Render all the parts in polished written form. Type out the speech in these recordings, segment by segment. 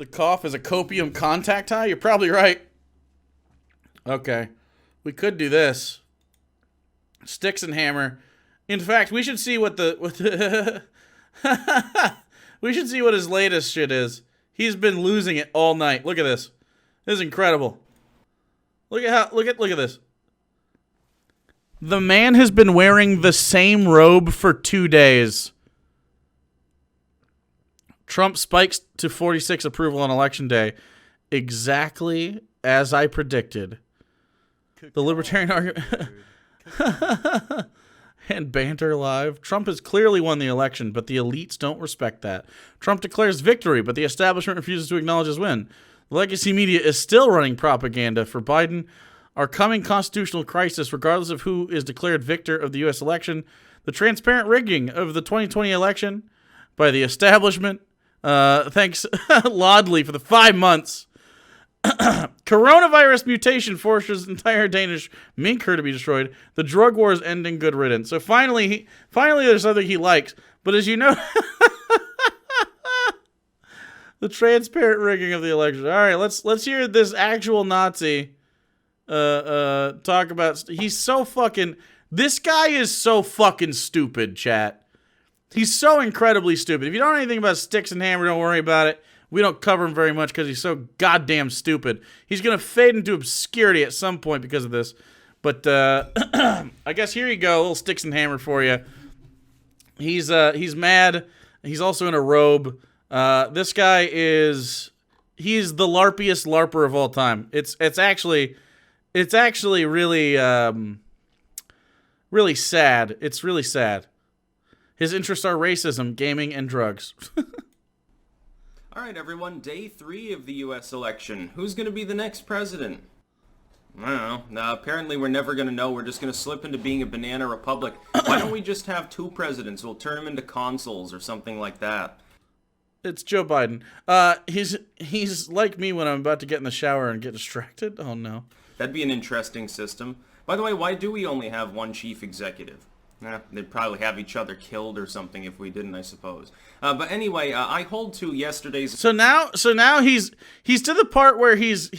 The cough is a copium contact high? You're probably right. Okay. We could do this. Styx and hammer. In fact, we should see what the we should see what his latest shit is. He's been losing it all night. Look at this. This is incredible. Look at this. The man has been wearing the same robe for 2 days. Trump spikes to 46 approval on election day. Exactly as I predicted. The libertarian argument and banter live. Trump has clearly won the election, but the elites don't respect that. Trump declares victory, but the establishment refuses to acknowledge his win. The legacy media is still running propaganda for Biden. Our coming constitutional crisis, regardless of who is declared victor of the U.S. election, the transparent rigging of the 2020 election by the establishment. Thanks, Lodley, for the 5 months. Coronavirus mutation forces entire Danish mink herd to be destroyed. The drug war is ending. Good riddance. So finally there's something he likes. But as you know, the transparent rigging of the election. All right, let's hear this actual Nazi talk about. He's so fucking. This guy is so fucking stupid, chat. He's so incredibly stupid. If you don't know anything about Styxhexenhammer, don't worry about it. We don't cover him very much because he's so goddamn stupid. He's going to fade into obscurity at some point because of this. But I guess here you go, a little Styxhexenhammer for you. He's mad. He's also in a robe. This guy he's the larpiest larper of all time. It's actually really really sad. It's really sad. His interests are racism, gaming, and drugs. All right, everyone, day 3 of the U.S. election. Who's going to be the next president? I don't know. Apparently, we're never going to know. We're just going to slip into being a banana republic. Why don't we just have 2 presidents? We'll turn them into consuls or something like that. It's Joe Biden. He's like me when I'm about to get in the shower and get distracted. Oh, no. That'd be an interesting system. By the way, why do we only have one chief executive? They'd probably have each other killed or something if we didn't, I suppose. But anyway, I hold to yesterday's. So now he's to the part where he's.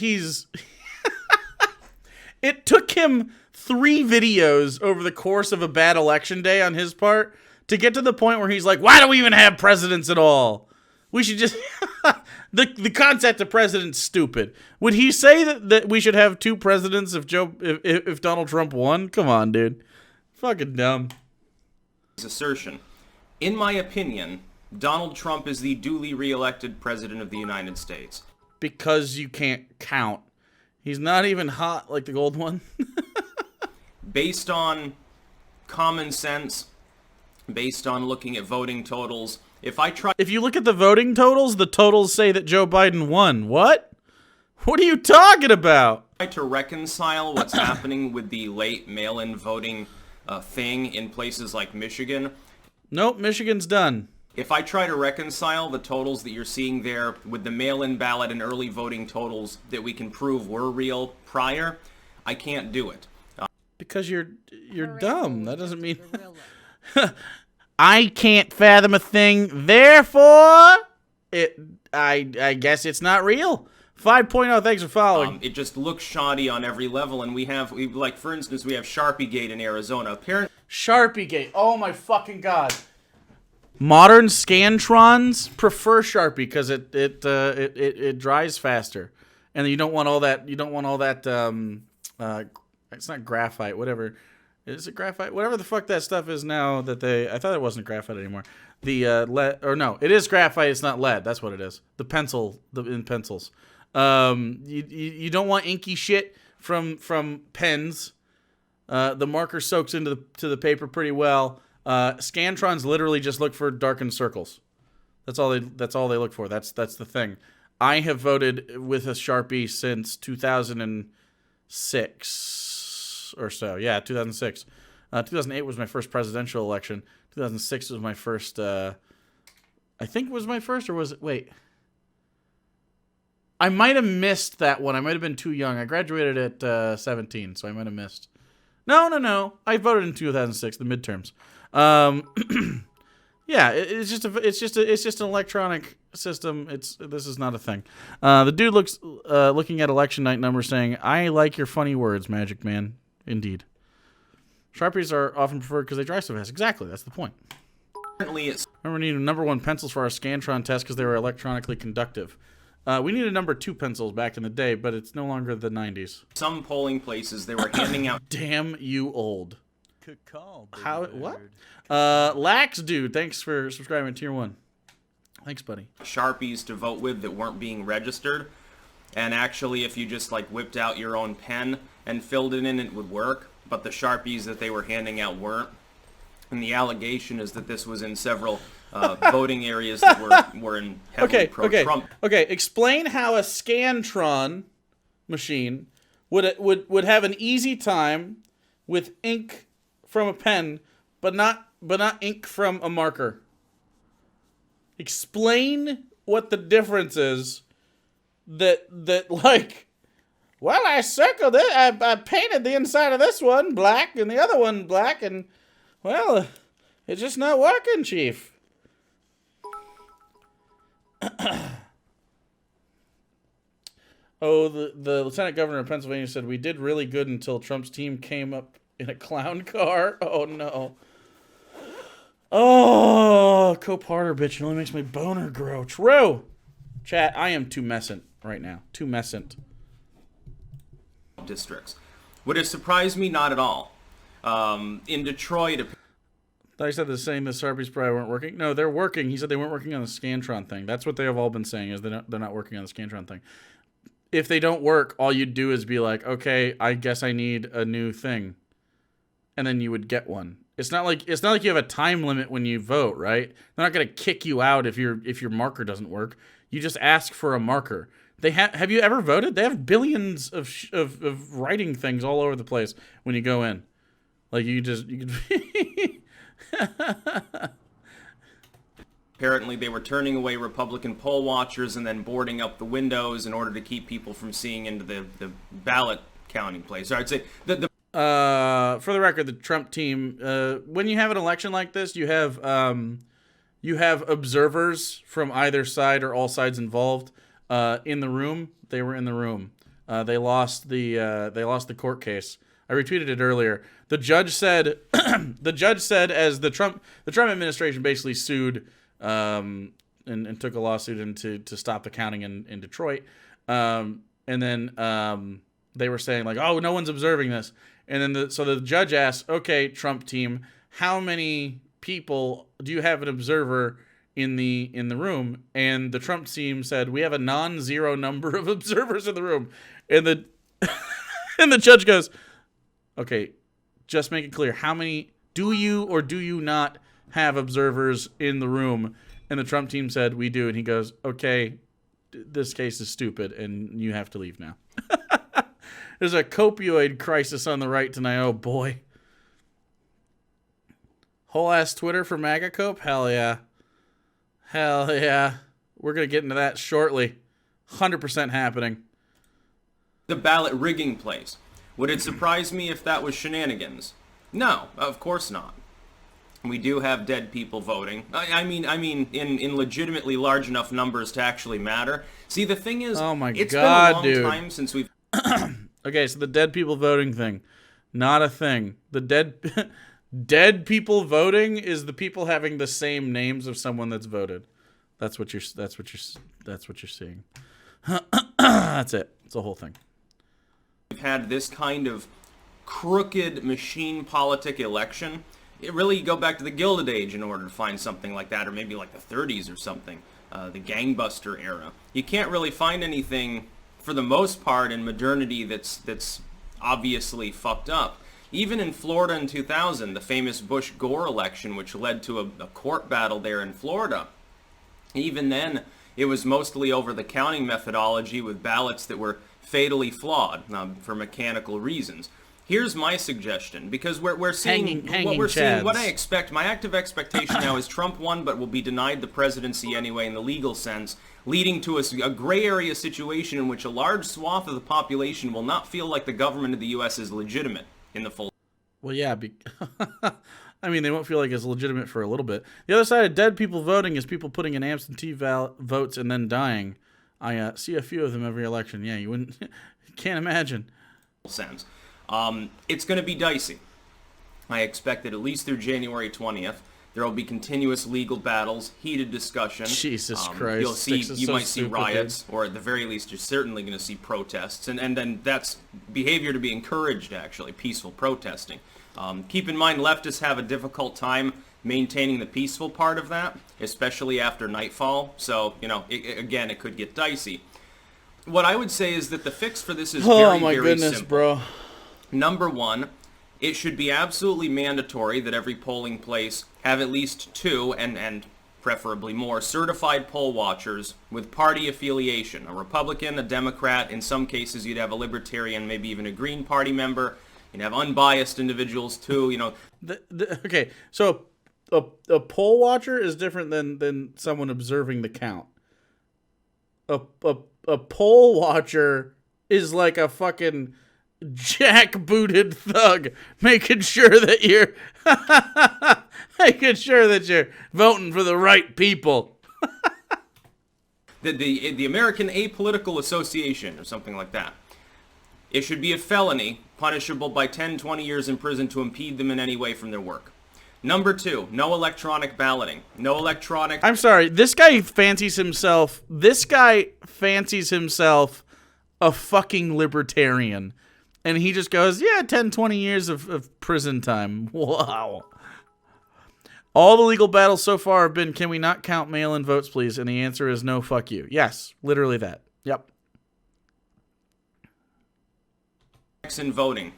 It took him 3 videos over the course of a bad election day on his part to get to the point where he's like, "Why do we even have presidents at all? We should just." The concept of president's stupid. Would he say that we should have 2 presidents if Donald Trump won? Come on, dude. Fucking dumb. Assertion. In my opinion, Donald Trump is the duly re-elected president of the United States. Because you can't count. He's not even hot like the gold one. Based on common sense, based on looking at voting totals, if you look at the voting totals, the totals say that Joe Biden won. What? What are you talking about? Try to reconcile what's happening with the late mail-in voting thing in places like Michigan. Nope, Michigan's done. If I try to reconcile the totals that you're seeing there with the mail-in ballot and early voting totals that we can prove were real prior, I can't do it. Because you're dumb. That doesn't mean... I can't fathom a thing, therefore I guess it's not real. 5.0, thanks for following. It just looks shoddy on every level, and like, for instance, we have Sharpiegate in Arizona. Sharpiegate, oh my fucking god. Modern Scantrons prefer Sharpie because it dries faster, and you don't want all that. It's not graphite, whatever. Is it graphite? Whatever the fuck that stuff is now I thought it wasn't graphite anymore. The lead, or no, it is graphite. It's not lead. That's what it is. The pencil, in pencils. You don't want inky shit from pens. The marker soaks into the paper pretty well. Scantrons literally just look for darkened circles. That's all they look for. That's the thing. I have voted with a Sharpie since 2006 or so. Yeah, 2006. 2008 was my first presidential election. 2006 was my first. I think it was my first, or was it? Wait. I might have missed that one. I might have been too young. I graduated at 17, so I might have missed. No. I voted in 2006, the midterms. Yeah, it's just an electronic system. This is not a thing. The dude looking at election night numbers saying, "I like your funny words, Magic Man." Indeed. Sharpies are often preferred because they dry so fast. Exactly, that's the point. Remember, we needed number 1 pencils for our Scantron test because they were electronically conductive. We needed number 2 pencils back in the day, but it's no longer the 90s. Some polling places, they were handing out... Damn you old. Good call. How? What? Lax dude, thanks for subscribing to Tier 1. Thanks, buddy. Sharpies to vote with that weren't being registered. And actually, if you just, like, whipped out your own pen and filled it in, it would work. But the Sharpies that they were handing out weren't. And the allegation is that this was in several voting areas that were in heavily pro-Trump. Okay, explain how a Scantron machine would have an easy time with ink from a pen, but not ink from a marker. Explain what the difference is. That like, well, I circled it. I painted the inside of this one black and the other one black, and well, it's just not working, Chief. Oh, the lieutenant governor of Pennsylvania said we did really good until Trump's team came up in a clown car. Oh no. Oh, co-parter bitch. It only makes my boner grow. True. Chat, I am too messant right now. Too messant. Districts. Would it surprise me? Not at all. In Detroit... I said the same. The Sharpies probably weren't working. No, they're working. He said they weren't working on the Scantron thing. That's what they have all been saying, is they're not working on the Scantron thing. If they don't work, all you'd do is be like, okay, I guess I need a new thing. And then you would get one. It's not like you have a time limit when you vote, right? They're not going to kick you out if your marker doesn't work. You just ask for a marker. Have you ever voted? They have billions of writing things all over the place when you go in. Like you could Apparently they were turning away Republican poll watchers and then boarding up the windows in order to keep people from seeing into the ballot counting place. So I'd say for the record, the Trump team, when you have an election like this, you have observers from either side or all sides involved in the room. They were in the room. They lost the court case. I retweeted it earlier. The judge said as the Trump administration basically sued and took a lawsuit to stop the counting in Detroit. And then they were saying like, oh, no one's observing this. And then so the judge asked, okay, Trump team, how many people do you have an observer in the room? And the Trump team said, we have a non-zero number of observers in the room. And the and the judge goes, okay, just make it clear. How many do you or do you not have observers in the room? And the Trump team said, we do. And he goes, okay, this case is stupid and you have to leave now. There's a copioid crisis on the right tonight. Oh, boy. Whole ass Twitter for MAGA cope? Hell yeah. Hell yeah. We're going to get into that shortly. 100% happening. The ballot rigging place. Would it surprise me if that was shenanigans? No, of course not. We do have dead people voting. I mean, in legitimately large enough numbers to actually matter. See, the thing is, oh my it's God, been a long time since we've... Okay, so the dead people voting thing, not a thing. The dead people voting is the people having the same names of someone that's voted. That's what you're seeing. That's it. It's the whole thing. We've had this kind of crooked machine politic election. It really, you go back to the Gilded Age in order to find something like that, or maybe like the 30s or something, the gangbuster era. You can't really find anything, for the most part, in modernity that's obviously fucked up. Even in Florida in 2000, the famous Bush-Gore election, which led to a court battle there in Florida, even then, it was mostly over the counting methodology with ballots that were fatally flawed for mechanical reasons. Here's my suggestion, because we're seeing what I expect. My active expectation now is Trump won, but will be denied the presidency anyway in the legal sense, leading to a gray area situation in which a large swath of the population will not feel like the government of the U.S. is legitimate in the full. Well, yeah, I mean, they won't feel like it's legitimate for a little bit. The other side of dead people voting is people putting in absentee votes and then dying. I see a few of them every election. Yeah, you wouldn't, can't imagine. Sense. It's going to be dicey. I expect that at least through January 20th, there will be continuous legal battles, heated discussion. Jesus Christ. You might see riots, or at the very least, you're certainly going to see protests. And then that's behavior to be encouraged, actually, peaceful protesting. Keep in mind, leftists have a difficult time maintaining the peaceful part of that, especially after nightfall. So, again, it could get dicey. What I would say is that the fix for this is very simple. Bro. Number one, it should be absolutely mandatory that every polling place have at least 2, and preferably more, certified poll watchers with party affiliation. A Republican, a Democrat, in some cases you'd have a Libertarian, maybe even a Green Party member. You'd have unbiased individuals too, Okay, so a poll watcher is different than someone observing the count. A poll watcher is like a fucking jackbooted thug, making sure that you're voting for the right people. the American Apolitical Association or something like that. It should be a felony, punishable by 10, 20 years in prison to impede them in any way from their work. Number 2, no electronic balloting. No electronic... I'm sorry, this guy fancies himself a fucking libertarian. And he just goes, 10, 20 years of prison time. Wow. All the legal battles so far have been, can we not count mail-in votes, please? And the answer is no, fuck you. Yes, literally that. Yep. In voting.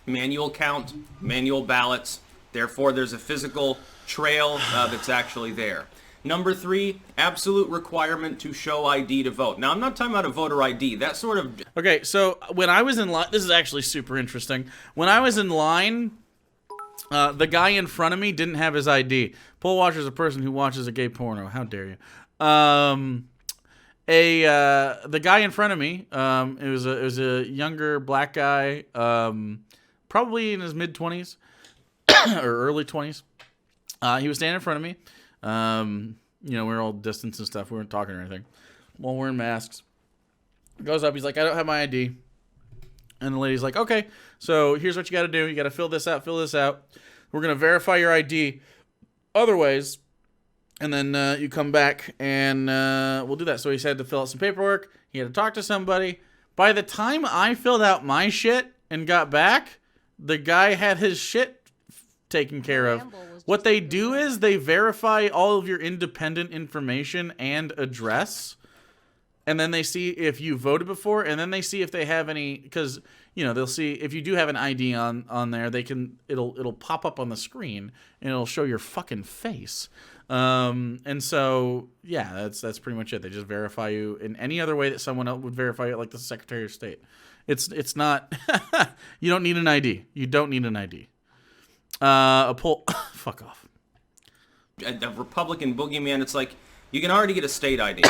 Manual count, manual ballots. Therefore, there's a physical trail that's actually there. Number 3, absolute requirement to show ID to vote. Now, I'm not talking about a voter ID. That sort of... Okay, so when I was in line... This is actually super interesting. When I was in line, the guy in front of me didn't have his ID. Poll watcher is a person who watches a gay porno. How dare you? The guy in front of me, it was a younger black guy, probably in his mid-20s or early 20s. He was standing in front of me. We were all distance and stuff. We weren't talking or anything. While wearing masks. Goes up. He's like, I don't have my ID. And the lady's like, okay, so here's what you got to do. You got to fill this out, We're going to verify your ID other ways. And then you come back and we'll do that. So he had to fill out some paperwork. He had to talk to somebody. By the time I filled out my shit and got back, the guy had his shit taken care of. What they do is they verify all of your independent information and address. And then they see if you voted before, and then they see if they have any, because they'll see if you do have an ID on there. It'll pop up on the screen and it'll show your fucking face. And so that's pretty much it. They just verify you in any other way that someone else would verify you, like the Secretary of State. It's not. You don't need an ID. You don't need an ID. A poll. Fuck off. A Republican boogeyman. It's like, you can already get a state ID.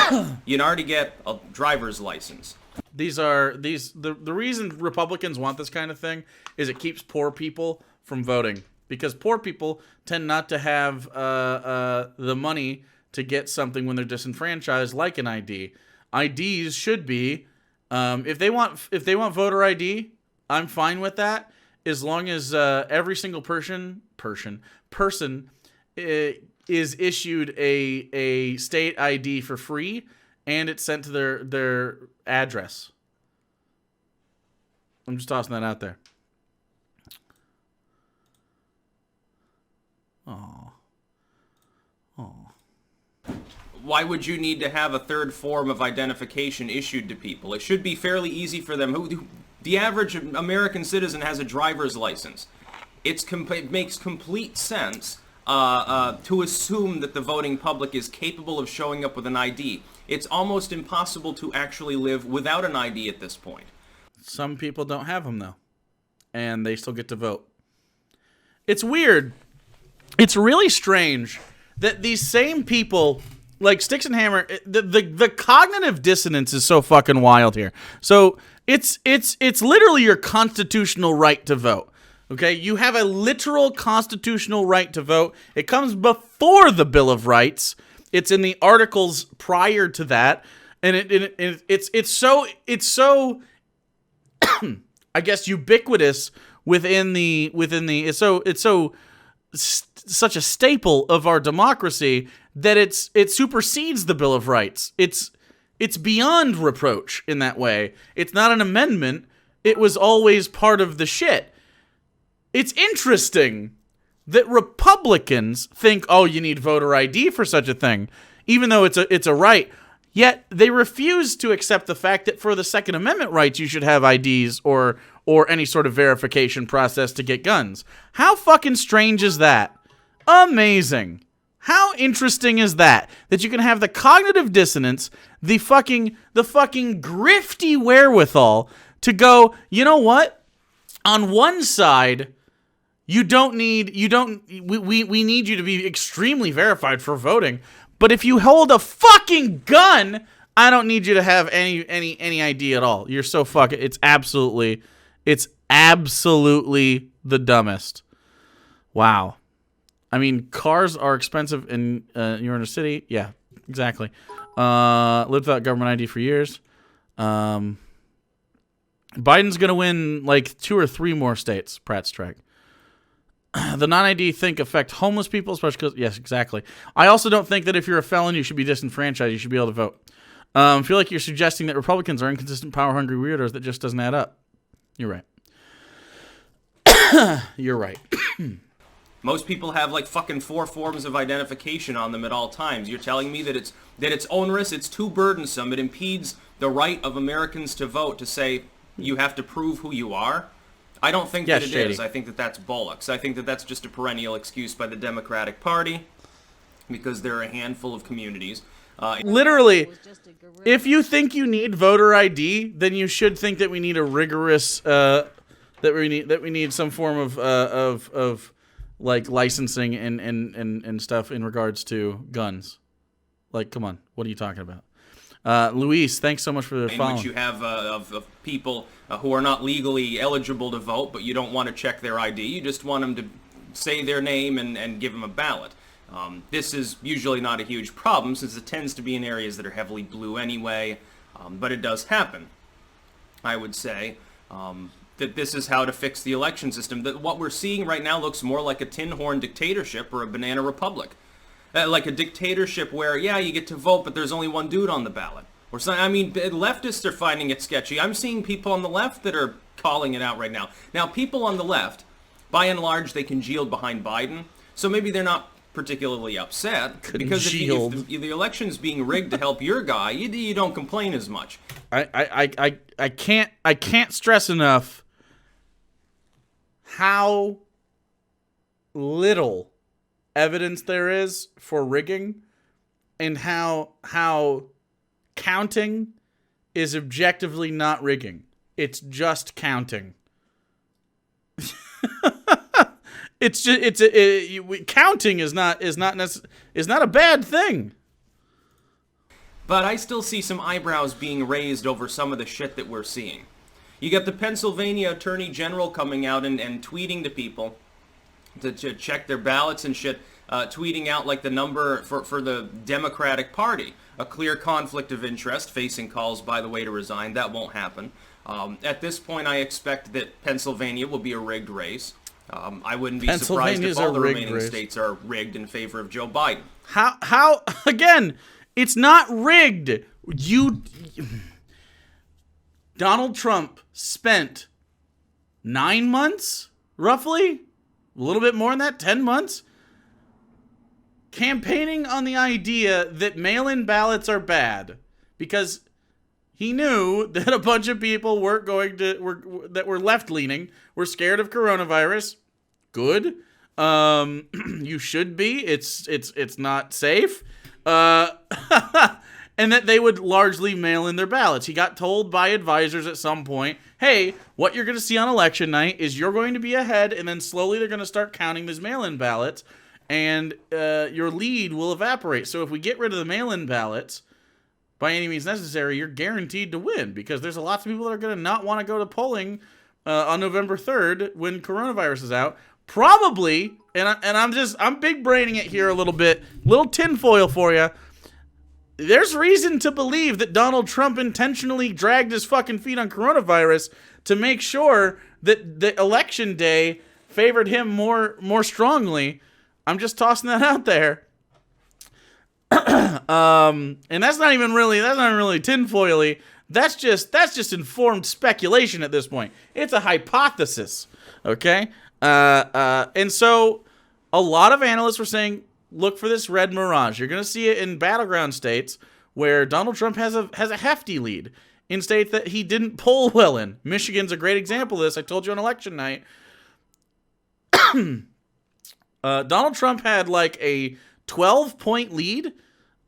You can already get a driver's license. The reason Republicans want this kind of thing is it keeps poor people from voting, because poor people tend not to have the money to get something when they're disenfranchised, like an ID. IDs should be, if they want voter ID, I'm fine with that, as long as every single person is issued a state ID for free, and it's sent to their address. I'm just tossing that out there. Oh. Why would you need to have a third form of identification issued to people? It should be fairly easy for them. The average American citizen has a driver's license. It makes complete sense to assume that the voting public is capable of showing up with an ID. It's almost impossible to actually live without an ID at this point. Some people don't have them, though, and they still get to vote. It's weird. It's really strange that these same people, like Styxhexenhammer, the cognitive dissonance is so fucking wild here. So it's literally your constitutional right to vote. Okay, you have a literal constitutional right to vote. It comes before the Bill of Rights. It's in the articles prior to that, and it's so I guess ubiquitous within the it's such a staple of our democracy that it supersedes the Bill of Rights. It's beyond reproach in that way. It's not an amendment. It was always part of the shit. It's interesting that Republicans think, oh, you need voter ID for such a thing, even though it's a right. Yet they refuse to accept the fact that for the Second Amendment rights, you should have IDs or any sort of verification process to get guns. How fucking strange is that? Amazing. How interesting is that? That you can have the cognitive dissonance, the fucking grifty wherewithal to go, you know what? On one side, we need you to be extremely verified for voting. But if you hold a fucking gun, I don't need you to have any ID at all. You're so fucking, it's absolutely the dumbest. Wow. I mean, cars are expensive in you're in a city. Yeah, exactly. Lived without government ID for years. Biden's gonna win like 2 or 3 more states. Pratt Strike. The non-ID think affect homeless people, especially because, yes, exactly. I also don't think that if you're a felon, you should be disenfranchised. You should be able to vote. I feel like you're suggesting that Republicans are inconsistent, power-hungry weirdos. That just doesn't add up. You're right. You're right. Most people have like fucking 4 forms of identification on them at all times. You're telling me that it's onerous, it's too burdensome, it impedes the right of Americans to vote to say you have to prove who you are? I don't think that it is. I think that that's bollocks. I think that that's just a perennial excuse by the Democratic Party because there are a handful of communities. Literally, if you think you need voter ID, then you should think that we need a rigorous that we need some form of like licensing and stuff in regards to guns. Like, come on, what are you talking about? Luis, thanks so much for the follow. In which you have of people who are not legally eligible to vote, but you don't want to check their ID. You just want them to say their name and give them a ballot. This is usually not a huge problem since it tends to be in areas that are heavily blue anyway, but it does happen. I would say that this is how to fix the election system. That what we're seeing right now looks more like a tin horn dictatorship or a banana republic. Like a dictatorship where, yeah, you get to vote, but there's only one dude on the ballot. Or something. I mean, leftists are finding it sketchy. I'm seeing people on the left that are calling it out right now. Now, people on the left, by and large, they congealed behind Biden, so maybe they're not particularly upset. Because if the election's being rigged to help your guy, you don't complain as much. I can't stress enough how little evidence there is for rigging and how counting is objectively not rigging. It's just counting. Counting is not a bad thing. But I still see some eyebrows being raised over some of the shit that we're seeing. You got the Pennsylvania Attorney General coming out and tweeting to people to check their ballots and shit, tweeting out like the number for the Democratic Party. A clear conflict of interest, facing calls, by the way, to resign. That won't happen. At this point, I expect that Pennsylvania will be a rigged race. I wouldn't be surprised if all the remaining states are rigged in favor of Joe Biden. How again, it's not rigged. Donald Trump spent 9 months, roughly, a little bit more than that, 10 months, campaigning on the idea that mail-in ballots are bad because he knew that a bunch of people that were left-leaning, were scared of coronavirus. Good. You should be. It's not safe. And that they would largely mail in their ballots. He got told by advisors at some point, hey, what you're going to see on election night is you're going to be ahead, and then slowly they're going to start counting these mail-in ballots, and your lead will evaporate. So if we get rid of the mail-in ballots, by any means necessary, you're guaranteed to win, because there's lots of people that are going to not want to go to polling on November 3rd when coronavirus is out. Probably, I'm big braining it here a little bit, little tinfoil for you. There's reason to believe that Donald Trump intentionally dragged his fucking feet on coronavirus to make sure that the election day favored him more strongly. I'm just tossing that out there. And that's not even really tinfoily. That's just informed speculation at this point. It's a hypothesis. Okay? And so a lot of analysts were saying, look for this red mirage. You're going to see it in battleground states where Donald Trump has a hefty lead. In states that he didn't poll well in. Michigan's a great example of this. I told you on election night. Donald Trump had like a 12-point lead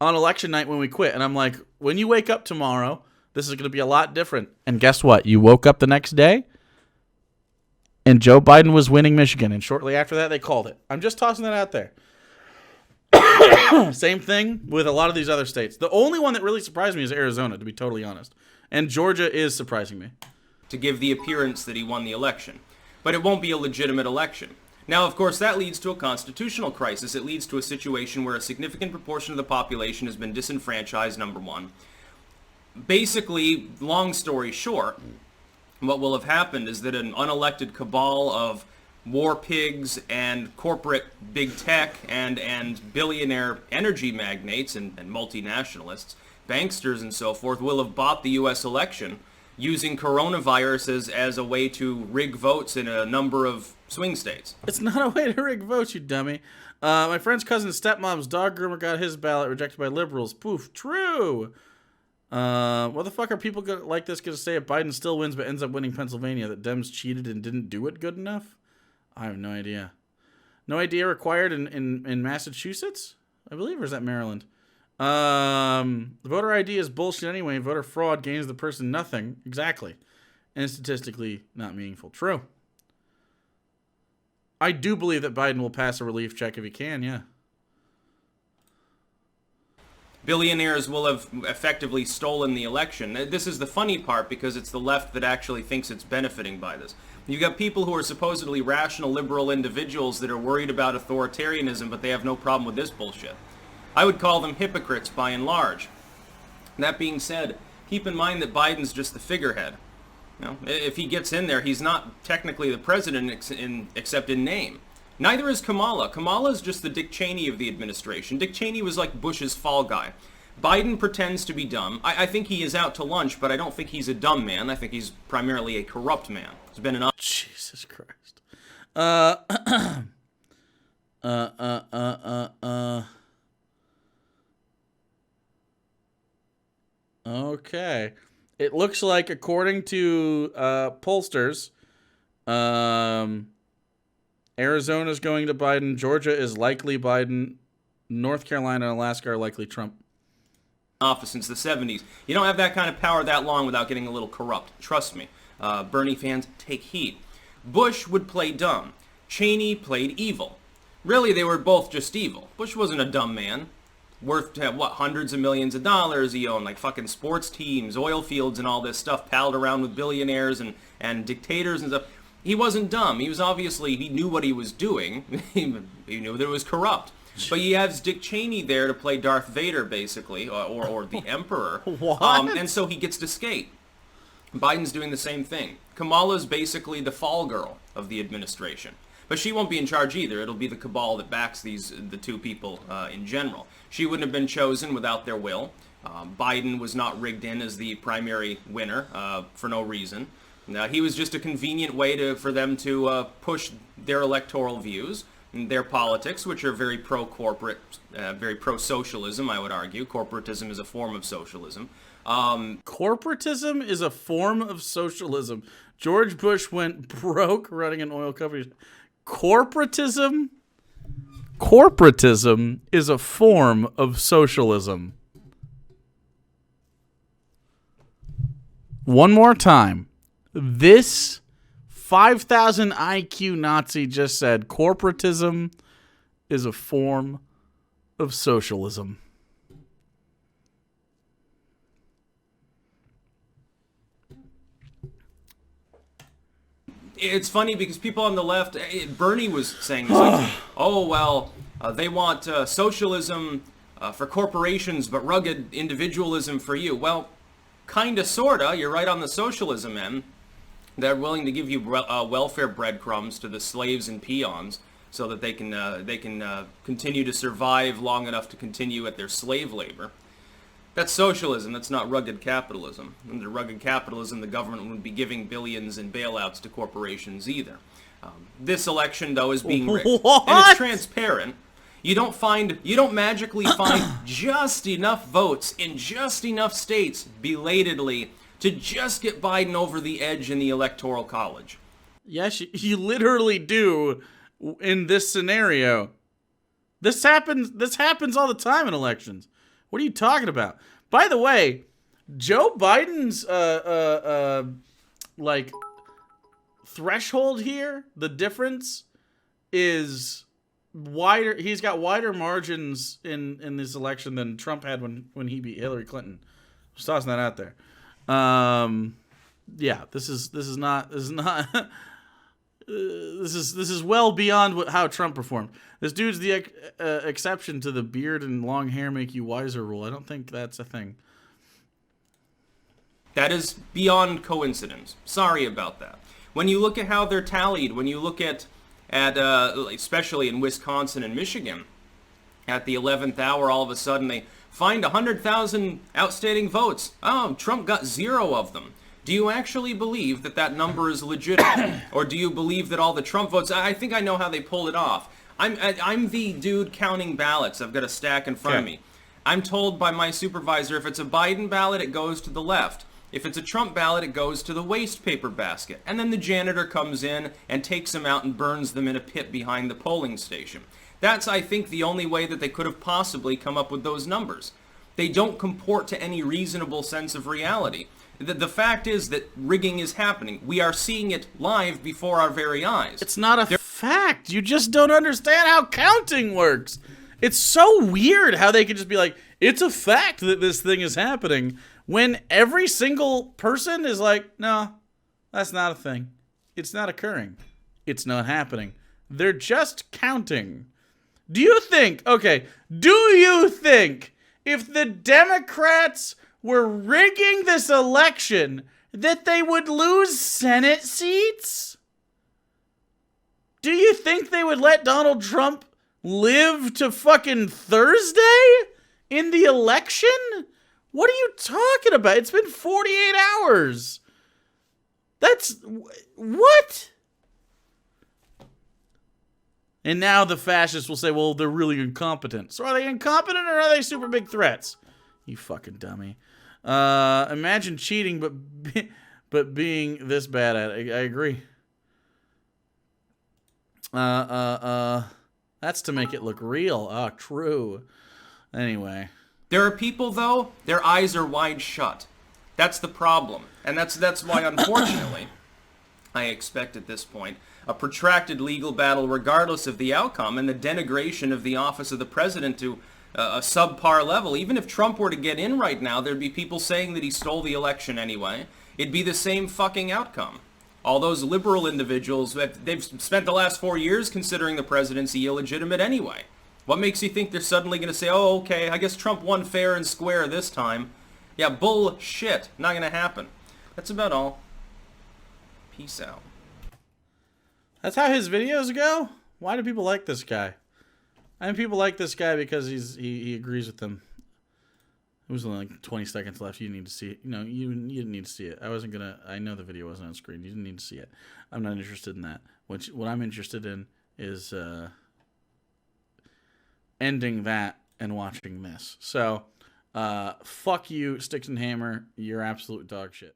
on election night when we quit. And I'm like, when you wake up tomorrow, this is going to be a lot different. And guess what? You woke up the next day, and Joe Biden was winning Michigan. And shortly after that, they called it. I'm just tossing that out there. Same thing with a lot of these other states. The only one that really surprised me is Arizona, to be totally honest. And Georgia is surprising me. To give the appearance that he won the election. But it won't be a legitimate election. Now, of course, that leads to a constitutional crisis. It leads to a situation where a significant proportion of the population has been disenfranchised, number one. Basically, long story short, what will have happened is that an unelected cabal of war pigs and corporate big tech and billionaire energy magnates and multinationalists, banksters and so forth, will have bought the U.S. election using coronavirus as a way to rig votes in a number of swing states. It's not a way to rig votes, you dummy. My friend's cousin's stepmom's dog groomer got his ballot rejected by liberals. Poof, true. What the fuck are people like this going to say if Biden still wins but ends up winning Pennsylvania, that Dems cheated and didn't do it good enough? I have no idea. No idea required in Massachusetts, I believe, or is that Maryland? The voter ID is bullshit anyway. Voter fraud gains the person nothing. Exactly. And statistically not meaningful. True. I do believe that Biden will pass a relief check if he can, yeah. Billionaires will have effectively stolen the election. This is the funny part because it's the left that actually thinks it's benefiting by this. You've got people who are supposedly rational liberal individuals that are worried about authoritarianism, but they have no problem with this bullshit. I would call them hypocrites by and large. That being said, keep in mind that Biden's just the figurehead. You know, if he gets in there, he's not technically the president except in name. Neither is Kamala. Kamala is just the Dick Cheney of the administration. Dick Cheney was like Bush's fall guy. Biden pretends to be dumb. I think he is out to lunch, but I don't think he's a dumb man. I think he's primarily a corrupt man. He's been an... Jesus Christ. Okay. It looks like, according to pollsters, Arizona's going to Biden. Georgia is likely Biden. North Carolina and Alaska are likely Trump. Office since the 70s. You don't have that kind of power that long without getting a little corrupt. Trust me. Bernie fans, take heed. Bush would play dumb. Cheney played evil. Really, they were both just evil. Bush wasn't a dumb man. Worth, hundreds of millions of dollars. He owned like fucking sports teams, oil fields and all this stuff, palled around with billionaires and dictators and stuff. He wasn't dumb. He was obviously, he knew what he was doing. He knew that it was corrupt. But he has Dick Cheney there to play Darth Vader, basically, or the Emperor. What? And so he gets to skate. Biden's doing the same thing. Kamala's basically the fall girl of the administration. But she won't be in charge either. It'll be the cabal that backs the two people in general. She wouldn't have been chosen without their will. Biden was not rigged in as the primary winner for no reason. He was just a convenient way for them to push their electoral views, their politics, which are very pro-corporate, very pro-socialism, I would argue. Corporatism is a form of socialism. Corporatism is a form of socialism. George Bush went broke running an oil company. Corporatism is a form of socialism. One more time. This 5,000 IQ Nazi just said corporatism is a form of socialism. It's funny because people on the left, Bernie was saying this, like, oh, well, they want socialism for corporations, but rugged individualism for you. Well, kinda, sorta. You're right on the socialism end. They're willing to give you welfare breadcrumbs to the slaves and peons so that they can continue to survive long enough to continue at their slave labor. That's socialism. That's not rugged capitalism. Under rugged capitalism, the government wouldn't be giving billions in bailouts to corporations either. This election, though, is being rigged, What? and it's transparent. You don't magically find just enough votes in just enough states belatedly to just get Biden over the edge in the Electoral College. Yes, you literally do in this scenario. This happens all the time in elections. What are you talking about? By the way, Joe Biden's like threshold here, the difference is wider. He's got wider margins in this election than Trump had when he beat Hillary Clinton. Just tossing that out there. Yeah, this is well beyond how Trump performed. This dude's the exception to the beard and long hair make you wiser rule. I don't think that's a thing. That is beyond coincidence. Sorry about that. When you look at how they're tallied, when you look at especially in Wisconsin and Michigan, at the 11th hour, all of a sudden they find 100,000 outstanding votes. Oh, Trump got 0 of them. Do you actually believe that that number is legitimate? Or do you believe that all the Trump votes... I think I know how they pulled it off. I'm the dude counting ballots. I've got a stack in front of me. I'm told by my supervisor, if it's a Biden ballot, it goes to the left. If it's a Trump ballot, it goes to the waste paper basket. And then the janitor comes in and takes them out and burns them in a pit behind the polling station. That's, I think, the only way that they could have possibly come up with those numbers. They don't comport to any reasonable sense of reality. The fact is that rigging is happening. We are seeing it live before our very eyes. It's not a fact. You just don't understand how counting works. It's so weird how they can just be like, it's a fact that this thing is happening, when every single person is like, no, that's not a thing. It's not occurring. It's not happening. They're just counting. Do you think if the Democrats were rigging this election that they would lose Senate seats? Do you think they would let Donald Trump live to fucking Thursday in the election? What are you talking about? It's been 48 hours. That's... what? And now the fascists will say, well, they're really incompetent. So are they incompetent or are they super big threats? You fucking dummy. Imagine cheating but being this bad at it. I agree. That's to make it look real. Ah, true. Anyway. There are people, though, their eyes are wide shut. That's the problem. And that's why, unfortunately, I expect at this point a protracted legal battle regardless of the outcome and the denigration of the office of the president to a subpar level. Even if Trump were to get in right now, there'd be people saying that he stole the election anyway. It'd be the same fucking outcome. All those liberal individuals, they've spent the last 4 years considering the presidency illegitimate anyway. What makes you think they're suddenly going to say, oh, okay, I guess Trump won fair and square this time? Yeah, bullshit. Not going to happen. That's about all. Peace out. That's how his videos go? Why do people like this guy? I mean, people like this guy because he agrees with them. It was only like 20 seconds left. You need to see it. You know, you didn't need to see it. I know the video wasn't on screen. You didn't need to see it. I'm not interested in that. What I'm interested in is ending that and watching this. So, fuck you, Styxhexenhammer. You're absolute dog shit.